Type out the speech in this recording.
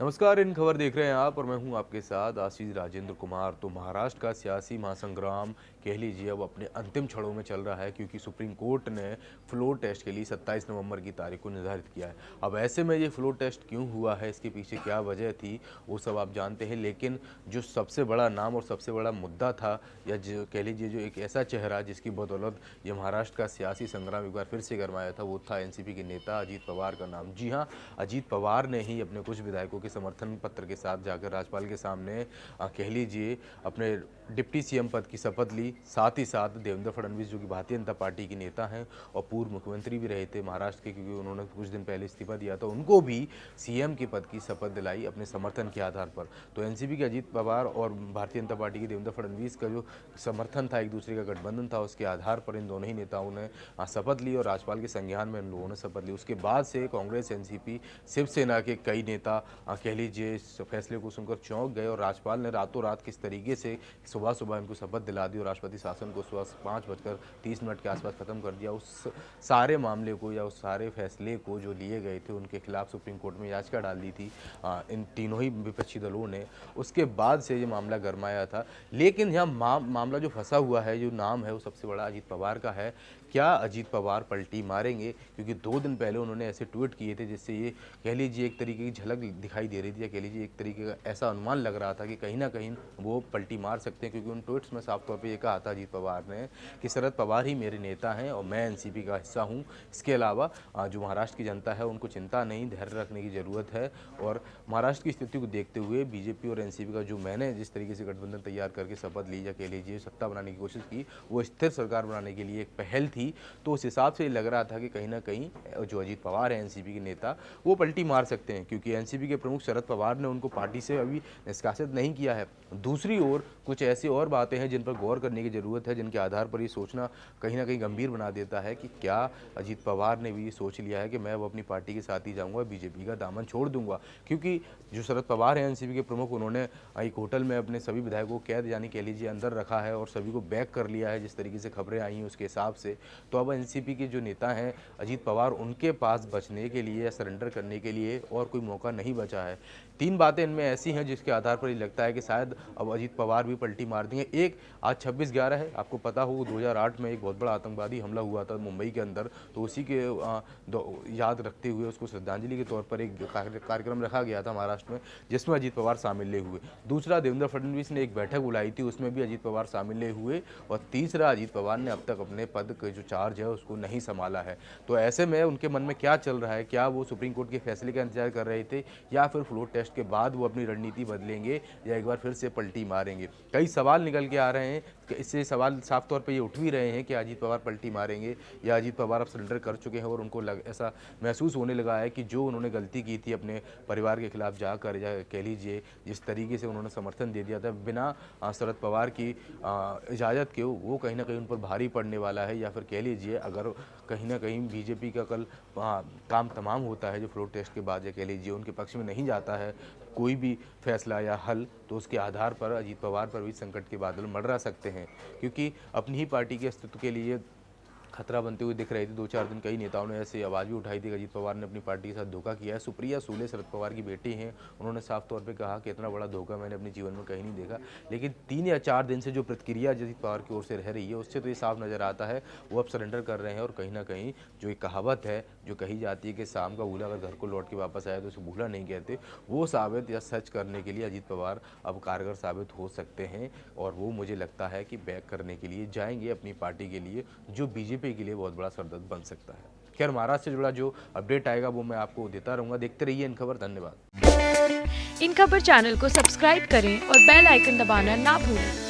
नमस्कार, इन खबर देख रहे हैं आप और मैं हूं आपके साथ आशीष राजेंद्र कुमार। तो महाराष्ट्र का सियासी महासंग्राम कह लीजिए अब अपने अंतिम क्षणों में चल रहा है, क्योंकि सुप्रीम कोर्ट ने फ्लोर टेस्ट के लिए 27 नवंबर की तारीख को निर्धारित किया है। अब ऐसे में ये फ्लोर टेस्ट क्यों हुआ है, इसके पीछे क्या वजह थी, वो सब आप जानते हैं। लेकिन जो सबसे बड़ा नाम और सबसे बड़ा मुद्दा था, या जो कह लीजिए जो एक ऐसा चेहरा जिसकी बदौलत ये महाराष्ट्र का सियासी संग्राम एक बार फिर से गरमाया था, वो था एनसीपी के नेता अजीत पवार का नाम। जी हाँ, अजीत पवार ने ही अपने कुछ विधायकों के समर्थन पत्र के साथ जाकर राज्यपाल के सामने कह लीजिए अपने डिप्टी सीएम पद की शपथ ली। साथ ही साथ देवेंद्र फडणवीस, जो कि भारतीय जनता पार्टी के नेता हैं और पूर्व मुख्यमंत्री भी रहे थे महाराष्ट्र के, क्योंकि उन्होंने कुछ दिन पहले इस्तीफा दिया था, उनको भी सीएम के पद की शपथ दिलाई अपने समर्थन के आधार पर। तो एनसीपी के अजीत पवार और भारतीय जनता पार्टी के देवेंद्र फडणवीस का जो समर्थन था, एक दूसरे का गठबंधन था, उसके आधार पर इन दोनों ही नेताओं ने शपथ ली और राज्यपाल के संज्ञान में इन लोगों ने शपथ ली। उसके बाद से कांग्रेस, एनसीपी, शिवसेना के कई नेता कह लीजिए इस फैसले को सुनकर चौंक गए और राज्यपाल ने रातों रात किस तरीके से सुबह सुबह इनको शपथ दिला दी और राष्ट्रपति शासन को सुबह 5:30 के आसपास खत्म कर दिया। उस सारे मामले को या उस सारे फैसले को जो लिए गए थे उनके खिलाफ सुप्रीम कोर्ट में याचिका डाल दी थी इन तीनों ही विपक्षी दलों ने। उसके बाद से ये मामला गरमाया था। लेकिन यहाँ मामला जो फंसा हुआ है, जो नाम है, वो सबसे बड़ा अजीत पवार का है। क्या अजीत पवार पलटी मारेंगे? क्योंकि 2 दिन पहले उन्होंने ऐसे ट्वीट किए थे जिससे ये कह लीजिए एक तरीके की झलक दिखाई दे रही थी, या कह लीजिए एक तरीके का ऐसा अनुमान लग रहा था कि कहीं ना कहीं वो पलटी मार सकते हैं। क्योंकि उन ट्वीट्स में साफ तौर पे ये कहा था अजीत पवार ने कि शरद पवार ही मेरे नेता हैं और मैं एनसीपी का हिस्सा हूँ। इसके अलावा जो महाराष्ट्र की जनता है उनको चिंता नहीं, धैर्य रखने की ज़रूरत है। और महाराष्ट्र की स्थिति को देखते हुए बीजेपी और एनसीपी का जो मैंने जिस तरीके से गठबंधन तैयार करके शपथ ली, या कह लीजिए सत्ता बनाने की कोशिश की, वो स्थिर सरकार बनाने के लिए एक पहल थी। तो उस हिसाब से लग रहा था कि कहीं ना कहीं जो अजीत पवार है एनसीपी के नेता, वो पलटी मार सकते हैं, क्योंकि एनसीपी के प्रमुख शरद पवार ने उनको पार्टी से अभी निष्कासित नहीं किया है। दूसरी ओर कुछ ऐसी और बातें हैं जिन पर गौर करने की ज़रूरत है, जिनके आधार पर ये सोचना कहीं ना कहीं गंभीर बना देता है कि क्या अजीत पवार ने भी ये सोच लिया है कि मैं वो अपनी पार्टी के साथ ही जाऊंगा, बीजेपी का दामन छोड़ दूंगा। क्योंकि जो शरद पवार हैं एनसीपी के प्रमुख, उन्होंने एक होटल में अपने सभी विधायकों को कैद यानी कह लीजिए अंदर रखा है और सभी को बैक कर लिया है, जिस तरीके से खबरें आई हैं उसके हिसाब से। तो अब एनसीपी के जो नेता हैं अजीत पवार, उनके पास बचने के लिए या सरेंडर करने के लिए और कोई मौका नहीं बचा है। 3 बातें इनमें ऐसी हैं जिसके आधार पर ये लगता है कि शायद अब अजीत पवार भी पलटी मार देंगे। एक, आज 26/11 है, आपको पता हो 2008 में एक बहुत बड़ा आतंकवादी हमला हुआ था मुंबई के अंदर, तो उसी के याद रखते हुए उसको श्रद्धांजलि के तौर पर एक कार्यक्रम रखा गया था महाराष्ट्र में, जिसमें अजीत पवार शामिल नहीं हुए। दूसरा, देवेंद्र फडणवीस ने एक बैठक बुलाई थी, उसमें भी अजीत पवार शामिल नहीं हुए। और तीसरा, अजीत पवार ने अब तक अपने पद के जो चार्ज है उसको नहीं संभाला है। तो ऐसे में उनके मन में क्या चल रहा है? क्या वो सुप्रीम कोर्ट के फैसले का इंतजार कर रहे थे, या फिर फ्लोर टेस्ट के बाद वो अपनी रणनीति बदलेंगे, या एक बार फिर से पलटी मारेंगे? कई सवाल निकल के आ रहे हैं। इससे सवाल साफ तौर पे ये उठ भी रहे हैं कि अजीत पवार पलटी मारेंगे, या अजीत पवार अब सरेंडर कर चुके हैं और उनको ऐसा महसूस होने लगा है कि जो उन्होंने गलती की थी अपने परिवार के खिलाफ जाकर, या कह लीजिए जिस तरीके से उन्होंने समर्थन दे दिया था बिना शरद पवार की इजाज़त के, वो कहीं ना कहीं उन पर भारी पड़ने वाला है। या फिर कह लीजिए अगर कहीं ना कहीं बीजेपी का कल काम तमाम होता है जो फ्लोर टेस्ट के बाद, या कह लीजिए उनके पक्ष में नहीं जाता है कोई भी फैसला या हल, तो उसके आधार पर अजीत पवार पर भी संकट के बादल मंडरा सकते हैं। क्योंकि अपनी ही पार्टी के अस्तित्व के लिए खतरा बनते हुए दिख रहे थे। 2-4 दिन कई नेताओं ने ऐसे आवाज़ भी उठाई थी कि अजीत पवार ने अपनी पार्टी के साथ धोखा किया है। सुप्रिया सूले शरद पवार की बेटी हैं, उन्होंने साफ तौर पे कहा कि इतना बड़ा धोखा मैंने अपने जीवन में कहीं नहीं देखा। लेकिन 3 या 4 दिन से जो प्रतिक्रिया अजीत पवार की ओर से रह रही है, उससे तो ये साफ नज़र आता है वो अब सरेंडर कर रहे हैं। और कहीं ना कहीं जो एक कहावत है जो कही जाती है कि शाम का भूला अगर घर को लौट के वापस आया तो उसे भूला नहीं कहते, वो साबित या सच करने के लिए अजीत पवार अब कारगर साबित हो सकते हैं। और वो मुझे लगता है कि बैक करने के लिए जाएंगे अपनी पार्टी के लिए, जो बीजेपी के लिए बहुत बड़ा सरदर्द बन सकता है। खैर, महाराष्ट्र से जुड़ा जो अपडेट आएगा वो मैं आपको देता रहूंगा। देखते रहिए इन खबर। धन्यवाद। इन खबर चैनल को सब्सक्राइब करें और बेल आइकन दबाना ना भूलें।